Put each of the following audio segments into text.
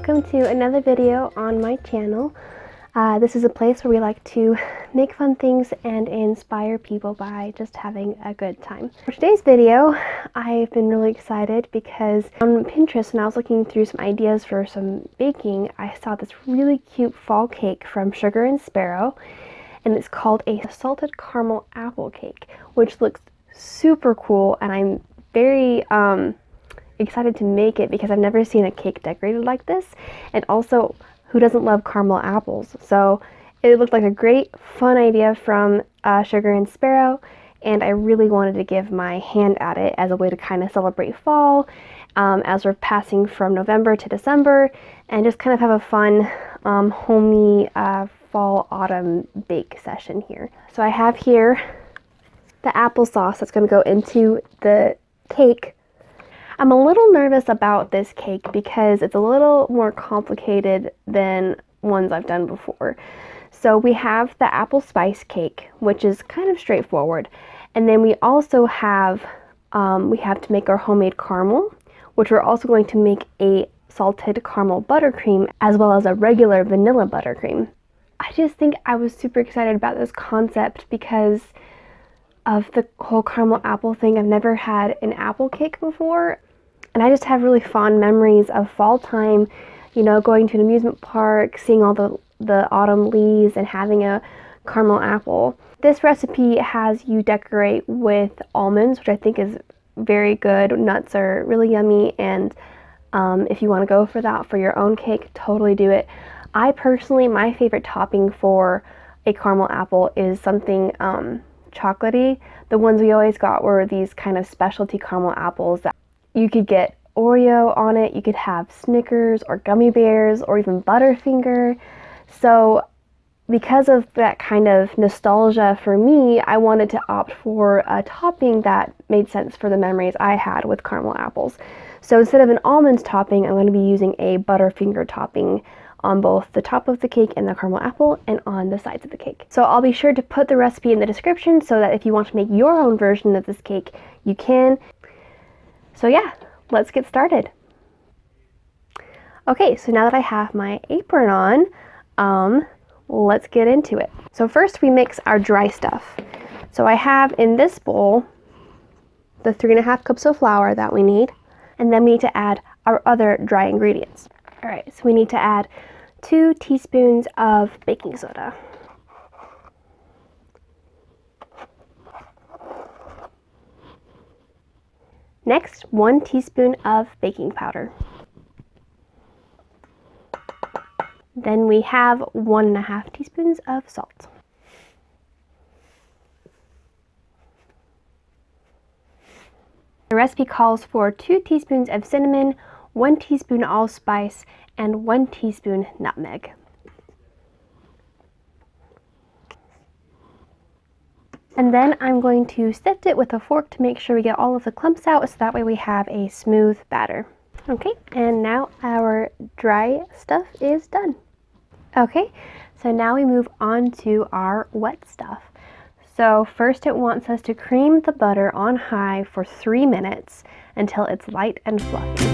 welcome to another video on my channel. This is a place where we like to make fun things and inspire people by just having a good time. For today's video, I've been really excited because on Pinterest, when I was looking through some ideas for some baking, I saw this really cute fall cake from Sugar and Sparrow, and it's called a salted caramel apple cake, which looks super cool, and I'm very excited to make it because I've never seen a cake decorated like this, and also who doesn't love caramel apples? So it looked like a great fun idea from Sugar and Sparrow, and I really wanted to give my hand at it as a way to kind of celebrate fall as we're passing from November to December, and just kind of have a fun homey fall autumn bake session here. So I have here the applesauce that's going to go into the cake. I'm a little nervous about this cake because it's a little more complicated than ones I've done before. So we have the apple spice cake, which is kind of straightforward. And then we also have, to make our homemade caramel, which we're also going to make a salted caramel buttercream as well as a regular vanilla buttercream. I just think I was super excited about this concept because of the whole caramel apple thing. I've never had an apple cake before, and I just have really fond memories of fall time, you know, going to an amusement park, seeing all the autumn leaves and having a caramel apple. This recipe has you decorate with almonds, which I think is very good. Nuts are really yummy, and if you want to go for that for your own cake, totally do it. I personally, my favorite topping for a caramel apple is something chocolatey. The ones we always got were these kind of specialty caramel apples that you could get Oreo on it, you could have Snickers or gummy bears or even Butterfinger. So because of that kind of nostalgia for me, I wanted to opt for a topping that made sense for the memories I had with caramel apples. So instead of an almonds topping, I'm going to be using a Butterfinger topping on both the top of the cake and the caramel apple and on the sides of the cake. So I'll be sure to put the recipe in the description so that if you want to make your own version of this cake, you can. So yeah, let's get started. Okay, so now that I have my apron on, let's get into it. So first we mix our dry stuff. So I have in this bowl the 3.5 cups of flour that we need, and then we need to add our other dry ingredients. All right, so we need to add 2 teaspoons of baking soda. Next, 1 teaspoon of baking powder. Then we have 1.5 teaspoons of salt. The recipe calls for 2 teaspoons of cinnamon, 1 teaspoon allspice, and 1 teaspoon nutmeg. And then I'm going to sift it with a fork to make sure we get all of the clumps out, so that way we have a smooth batter. Okay, and now our dry stuff is done. Okay, so now we move on to our wet stuff. So first it wants us to cream the butter on high for 3 minutes until it's light and fluffy.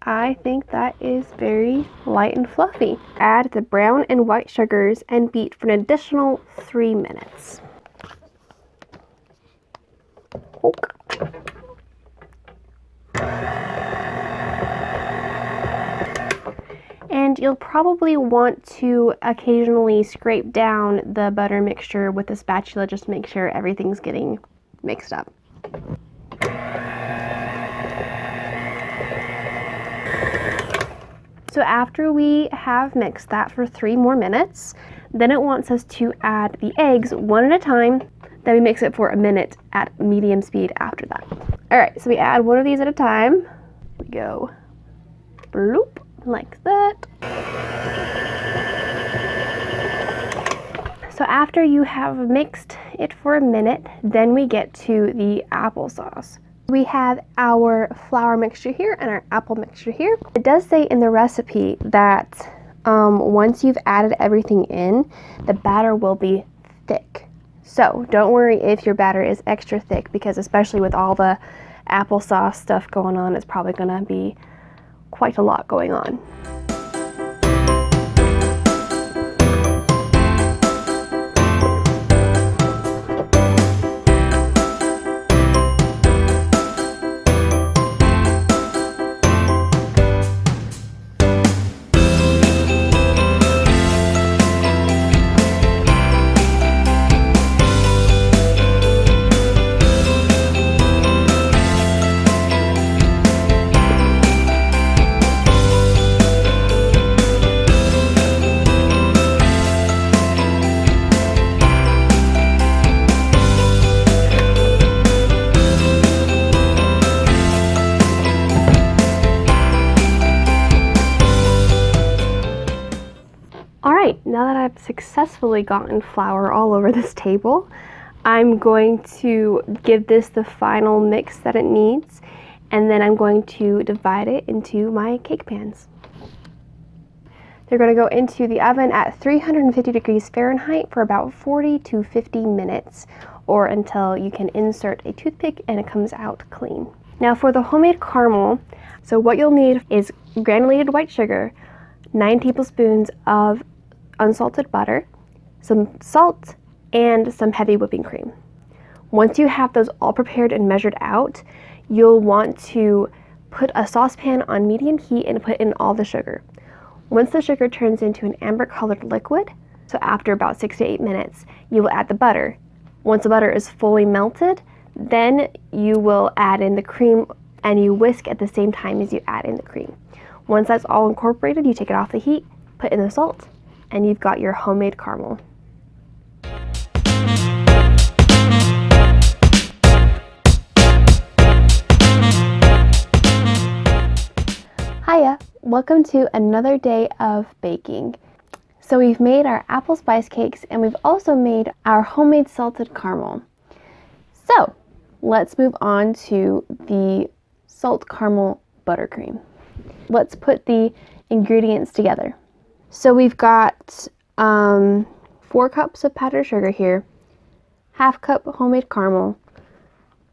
I think that is very light and fluffy. Add the brown and white sugars and beat for an additional 3 minutes. And you'll probably want to occasionally scrape down the butter mixture with a spatula just to make sure everything's getting mixed up. So after we have mixed that for 3 more minutes, then it wants us to add the eggs one at a time. Then we mix it for a minute at medium speed after that. All right, so we add one of these at a time. We go bloop, like that. So after you have mixed it for a minute, then we get to the applesauce. We have our flour mixture here and our apple mixture here. It does say in the recipe that once you've added everything in, the batter will be thick. So don't worry if your batter is extra thick, because especially with all the applesauce stuff going on, it's probably gonna be quite a lot going on. Alright, now that I've successfully gotten flour all over this table, I'm going to give this the final mix that it needs, and then I'm going to divide it into my cake pans. They're going to go into the oven at 350 degrees Fahrenheit for about 40 to 50 minutes, or until you can insert a toothpick and it comes out clean. Now for the homemade caramel, so what you'll need is granulated white sugar, 9 tablespoons of unsalted butter, some salt, and some heavy whipping cream. Once you have those all prepared and measured out, you'll want to put a saucepan on medium heat and put in all the sugar. Once the sugar turns into an amber colored liquid, so after about 6 to 8 minutes, you will add the butter. Once the butter is fully melted, then you will add in the cream, and you whisk at the same time as you add in the cream. Once that's all incorporated, you take it off the heat, put in the salt, and you've got your homemade caramel. Hiya, welcome to another day of baking. So we've made our apple spice cakes, and we've also made our homemade salted caramel. So let's move on to the salt caramel buttercream. Let's put the ingredients together. So we've got 4 cups of powdered sugar here, half cup homemade caramel,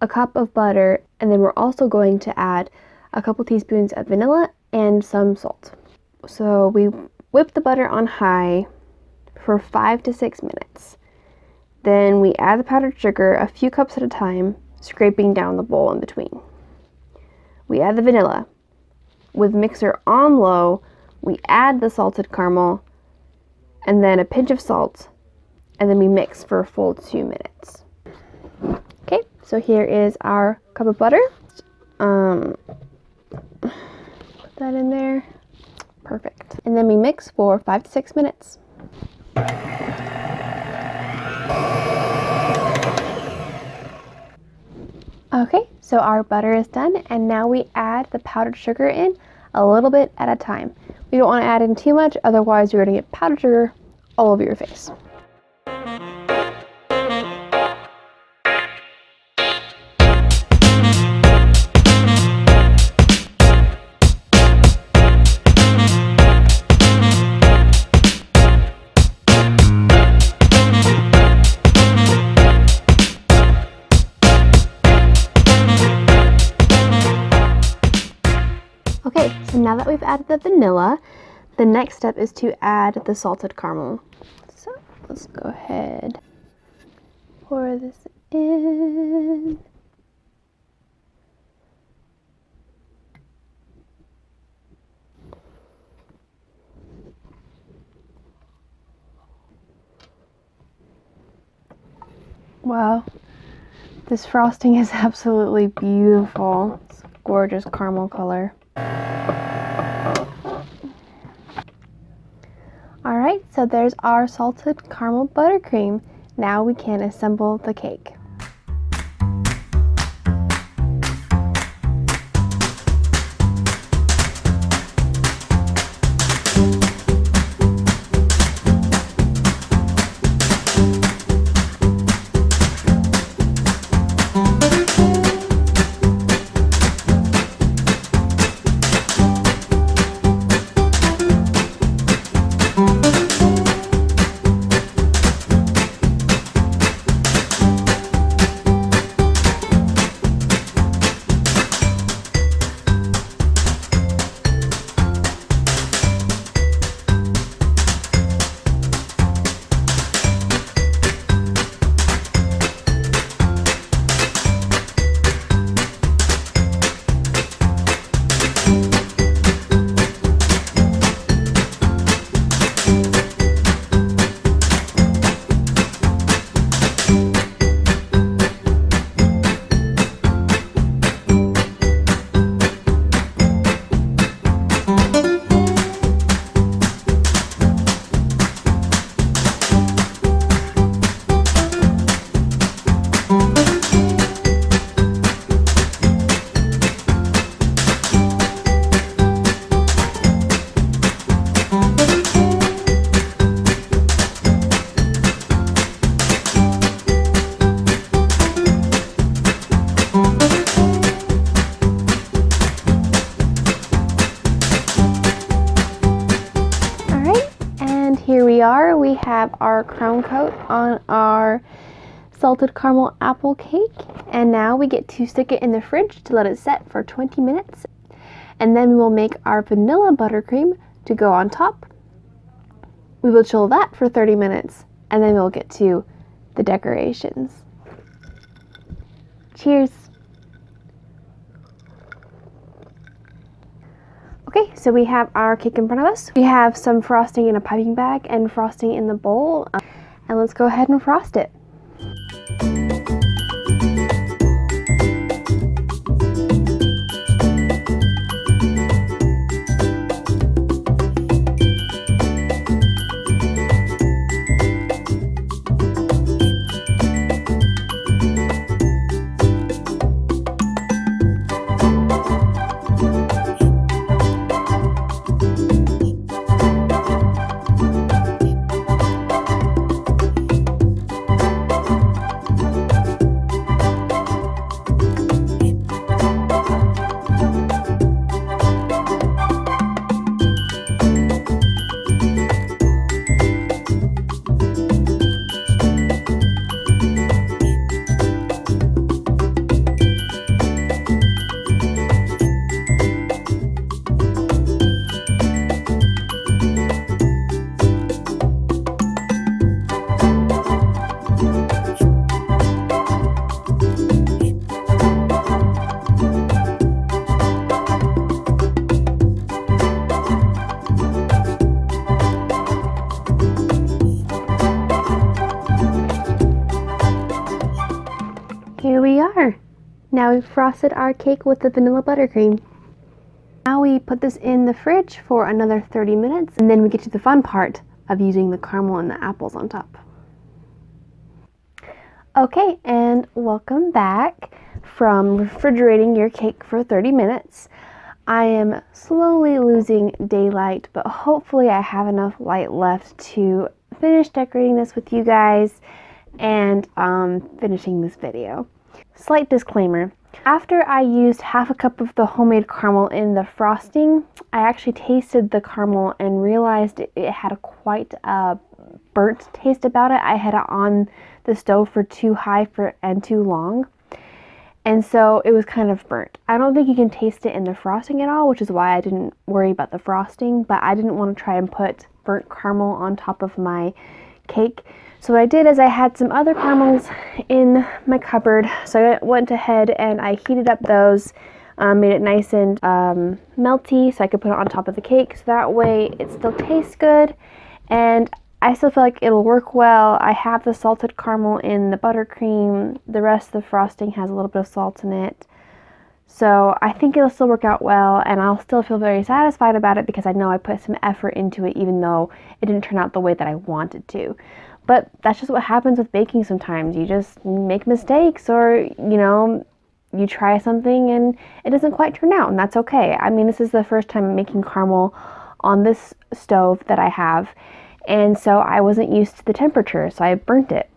a cup of butter, and then we're also going to add a couple teaspoons of vanilla and some salt. So we whip the butter on high for 5 to 6 minutes. Then we add the powdered sugar a few cups at a time, scraping down the bowl in between. We add the vanilla. With mixer on low, we add the salted caramel, and then a pinch of salt, and then we mix for a full 2 minutes. Okay, so here is our cup of butter. Put that in there. Perfect. And then we mix for 5 to 6 minutes. Okay, so our butter is done, and now we add the powdered sugar in a little bit at a time. We don't want to add in too much, otherwise you're going to get powdered sugar all over your face. Okay, so now that we've added the vanilla, the next step is to add the salted caramel. So let's go ahead, pour this in. Wow, this frosting is absolutely beautiful. It's a gorgeous caramel color. Alright, so there's our salted caramel buttercream. Now we can assemble the cake. we have our crown coat on our salted caramel apple cake, and now we get to stick it in the fridge to let it set for 20 minutes, and then we will make our vanilla buttercream to go on top. We will chill that for 30 minutes, and then we'll get to the decorations. Cheers! Okay, so we have our cake in front of us. We have some frosting in a piping bag and frosting in the bowl, and let's go ahead and frost it. Here we are. Now we've frosted our cake with the vanilla buttercream. Now we put this in the fridge for another 30 minutes, and then we get to the fun part of using the caramel and the apples on top. Okay, and welcome back from refrigerating your cake for 30 minutes. I am slowly losing daylight, but hopefully I have enough light left to finish decorating this with you guys and finishing this video. Slight disclaimer. After I used half a cup of the homemade caramel in the frosting, I actually tasted the caramel and realized it had quite a burnt taste about it. I had it on the stove for too high and too long, and so it was kind of burnt. I don't think you can taste it in the frosting at all, which is why I didn't worry about the frosting, but I didn't want to try and put burnt caramel on top of my cake. So what I did is I had some other caramels in my cupboard, so I went ahead and I heated up those, made it nice and melty so I could put it on top of the cake, so that way it still tastes good and I still feel like it'll work well. I have the salted caramel in the buttercream, the rest of the frosting has a little bit of salt in it, so I think it'll still work out well, and I'll still feel very satisfied about it because I know I put some effort into it even though it didn't turn out the way that I wanted to. But that's just what happens with baking sometimes. You just make mistakes, or, you try something and it doesn't quite turn out, and that's okay. I mean, this is the first time I'm making caramel on this stove that I have, and so I wasn't used to the temperature, so I burnt it.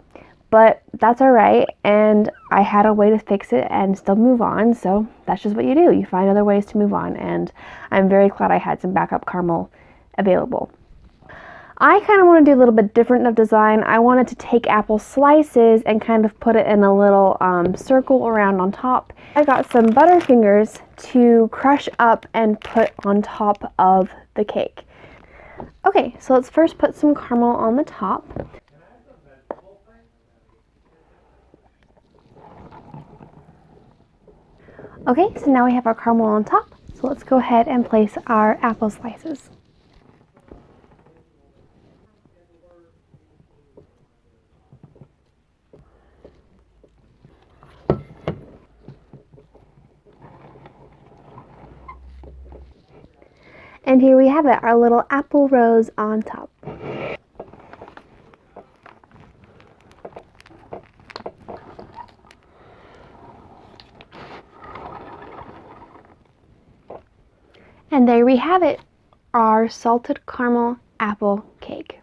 But that's all right, and I had a way to fix it and still move on, so that's just what you do. You find other ways to move on, and I'm very glad I had some backup caramel available. I kind of want to do a little bit different of design. I wanted to take apple slices and kind of put it in a little circle around on top. I got some Butterfingers to crush up and put on top of the cake. Okay, so let's first put some caramel on the top. Okay, so now we have our caramel on top, so let's go ahead and place our apple slices. And here we have it, our little apple rose on top. And there we have it, our salted caramel apple cake.